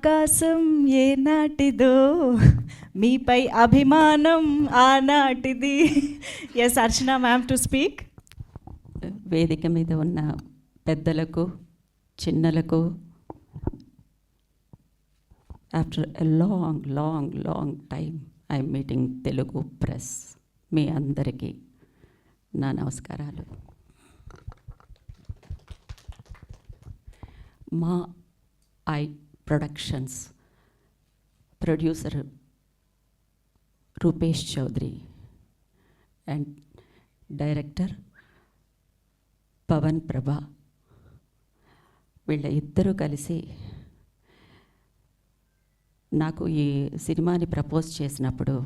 ఆకాశం ఏనాటిదో మీపై అభిమానం ఆనాటిది. Yes, Archana ma'am to speak. వేదిక మీద ఉన్న పెద్దలకు, చిన్నలకు, after a long time I'm meeting Telugu press. మీ అందరికీ నా నమస్కారాలు. మా I Productions producer Rupesh Chowdary and director Pavan Prabha, వీళ్ళ ఇద్దరూ కలిసి నాకు ఈ సినిమాని ప్రపోజ్ చేసినప్పుడు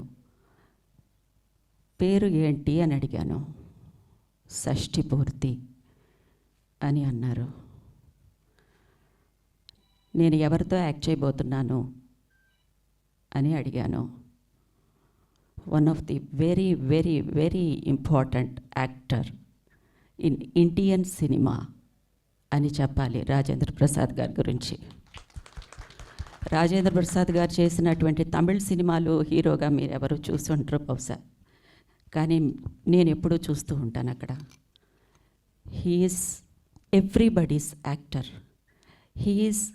పేరు ఏంటి అని అడిగాను. షష్ఠి పూర్తి అని అన్నారు. నేను ఎవరితో యాక్ట్ చేయబోతున్నాను అని అడిగాను. One of the very very very important actor in Indian cinema అని చెప్పాలి రాజేంద్ర ప్రసాద్ గారి గురించి. రాజేంద్ర ప్రసాద్ గారు చేసినటువంటి తమిళ సినిమాలు హీరోగా మీరు ఎవరు చూసి ఉంటారు బహుశా, కానీ నేను ఎప్పుడూ చూస్తూ ఉంటాను అక్కడ. He's everybody's actor. He's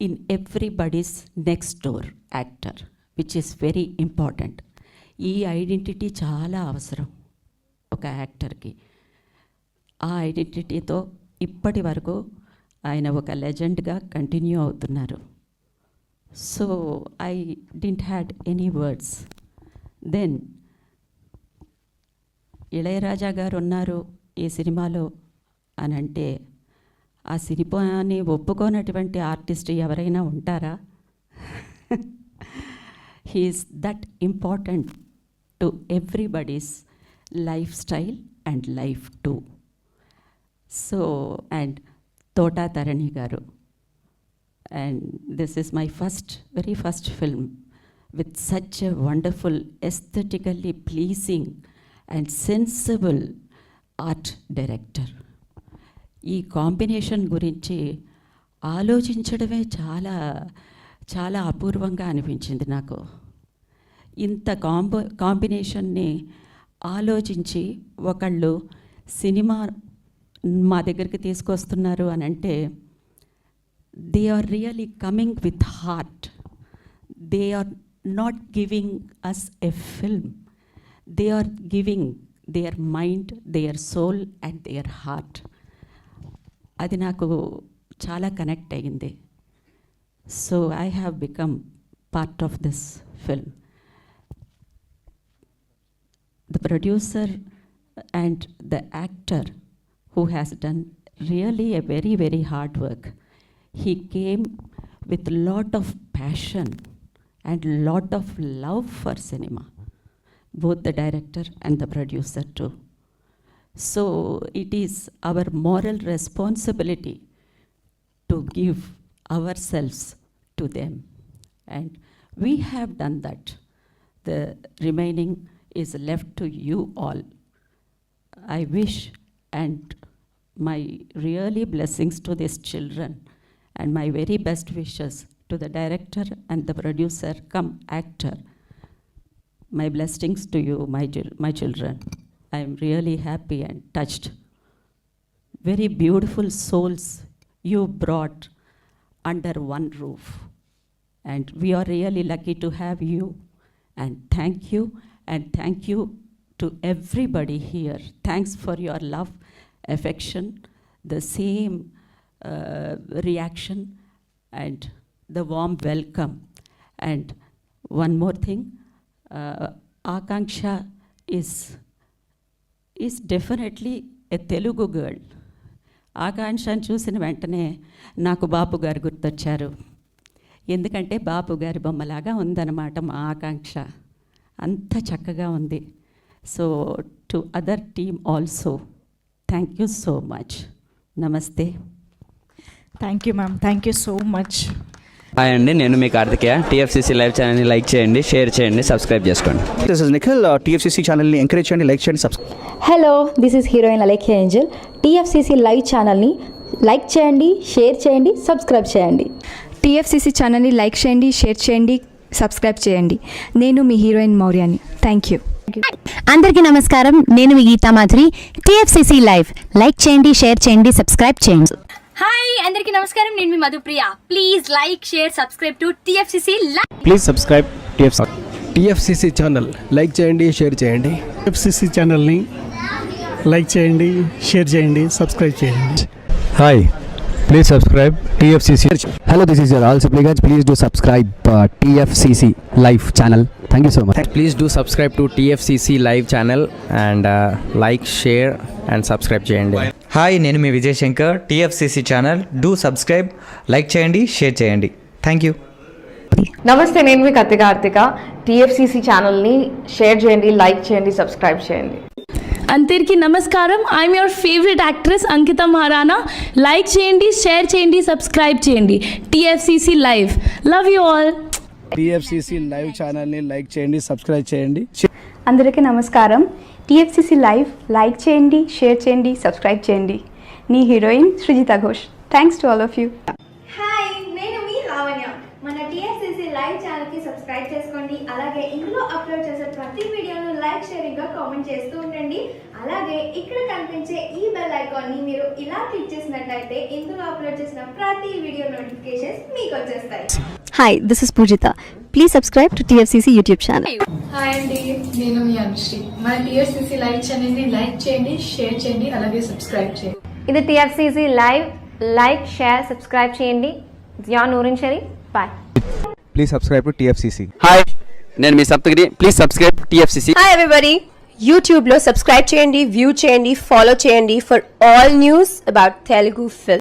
in everybody's next door actor, which is very important. ఈ ఐడెంటిటీ చాలా అవసరం ఒక యాక్టర్కి. ఆ ఐడెంటిటీతో ఇప్పటి వరకు ఆయన ఒక లెజెండ్గా కంటిన్యూ అవుతున్నారు. So I didn't had any words. Then Ilaiyaraaja garu ఉన్నారు ఈ సినిమాలో అని అంటే, ఆ సినిమాని ఒప్పుకోనటువంటి ఆర్టిస్ట్ ఎవరైనా ఉంటారా? He is that important to everybody's life style and life too. So and Thota Tharani garu, and this is my very first film with such a wonderful, aesthetically pleasing and sensible art director. ఈ కాంబినేషన్ గురించి ఆలోచించడమే చాలా చాలా అపూర్వంగా అనిపించింది నాకు. ఇంత కాంబినేషన్ని ఆలోచించి ఒకళ్ళు సినిమా మా దగ్గరికి తీసుకొస్తున్నారు అని అంటే, they are really coming with heart. They are not giving us a film. They are giving their mind, their soul and their heart. అది నాకు చాలా కనెక్ట్ అయ్యింది. So I have become part of this film. The producer and the actor who has done really a very, very hard work. He came with lot of passion and lot of love for cinema, both the director and the producer too. So it is our moral responsibility to give ourselves to them, and we have done that. The remaining is left to you all. I wish and my really blessings to these children and my very best wishes to the director and the producer come actor. My blessings to you, my children. I am really happy and touched. Very beautiful souls you brought under one roof, and we are really lucky to have you. And thank you to everybody here. Thanks for your love, affection, the same reaction and the warm welcome. And one more thing, Akanksha is definitely a Telugu girl. ఆకాంక్షను చూసిన వెంటనే నాకు బాపు గారు గుర్తొచ్చారు. ఎందుకంటే బాపు గారి బొమ్మలాగా ఉందన్నమాట మా ఆకాంక్ష. అంత చక్కగా ఉంది. So to other team also thank you so much. నమస్తే. Thank you ma'am, thank you so much. Hi అండి, నేను మీ కార్తికేయ. టీఎఫ్సీసీ లైవ్ ఛానల్ని లైక్ చేయండి, షేర్ చేయండి, సబ్స్క్రైబ్ చేసుకోండి. This is Nikhil. టీఎఫ్సీసీ ఛానల్ని ఎంకరేజ్ చేయండి, లైక్ చేయండి, subscribe. Hello, this is heroine Alekhya Angel. TFCC live ఛానల్ని లైక్ చేయండి, షేర్ చేయండి, సబ్స్క్రైబ్ చేయండి. టీఎఫ్సీసీ ఛానల్ని లైక్ చేయండి, షేర్ చేయండి, సబ్స్క్రైబ్ చేయండి. నేను మీ హీరోయిన్ మౌర్యాని. Thank you. అందరికీ నమస్కారం, నేను మీ Geetha Madhuri. TFCC live like చేయండి, షేర్ చేయండి, సబ్స్క్రైబ్ చేయండి. హాయ్ అందరికీ నమస్కారం, నేను మీ Madhupriya. Please like share subscribe to TFCC live. Please subscribe TFCC channel. Like చేయండి, షేర్ చేయండి. టీఎఫ్సీసీ ఛానల్ని లైక్ చేయండి, షేర్ చేయండి, సబ్స్క్రైబ్ చేయండి. Hi, please subscribe TFCC. Hello, this is your all supplicants. Please do subscribe TFCC Live channel. Thank you so much. Please do subscribe to TFCC live channel and like share and subscribe చేయండి. Hi, నేను మీ Vijay Shankar. TFCC channel do subscribe, like చేయండి, share చేయండి. Thank you. నమస్తే, నేను మీ Karthika. TFCC ఛానల్ని share చేయండి, లైక్ చేయండి, సబ్స్క్రైబ్ చేయండి. అందరికీ నమస్కారం, I'm your favourite actress Ankita Maharana. Like చేయండి, షేర్ చేయండి, సబ్స్క్రైబ్ చేయండి. TFCC live. Love you all. TFCC live ఛానల్ని లైక్ చేయండి, సబ్స్క్రైబ్ చేయండి. అందరికీ నమస్కారం. టీఎఫ్సీసీ లైవ్ లైక్ చేయండి, షేర్ చేయండి, సబ్స్క్రైబ్ చేయండి. నీ heroine Srujitha Ghosh. Thanks to all of you. Hi, నేను మీ లావణ్య. మన టీఎఫ్సీసీ లైవ్ ఛానల్కి సబ్స్క్రైబ్ చేసుకోండి. అలాగే ఇందులో అప్లోడ్ చేసే ప్రతి వీడియోను లైక్, షేరింగ్గా కామెంట్ చేస్తూ ఉండండి. అలాగే ఇక్కడ కనిపించే ఈ బెల్ ఐకాన్ని మీరు ఇలా క్లిక్ చేసినట్లయితే ఇందులో అప్లోడ్ చేసిన ప్రతి వీడియో నోటిఫికేషన్స్ మీకు వచ్చేస్తాయి. Hi, this is Poojitha. Please subscribe to TFCC YouTube channel. Hi అండి, నేను మీ అనుశ్రీ. మన టీఎఫ్సీసీ లైవ్ ఛానల్ని లైక్ చేయండి, షేర్ చేయండి, అలాగే సబ్స్క్రైబ్ చేయండి. ఇది TFCC live. Like, share, subscribe చేయండి. Zia Noorin Shari. Bye. Please subscribe to TFCC. Hi, నేను మీ Saptagiri. Please subscribe TFCC. Hi everybody, యూట్యూబ్లో సబ్స్క్రైబ్ చేయండి, వ్యూ చేయండి, ఫాలో చేయండి for all news about Telugu film.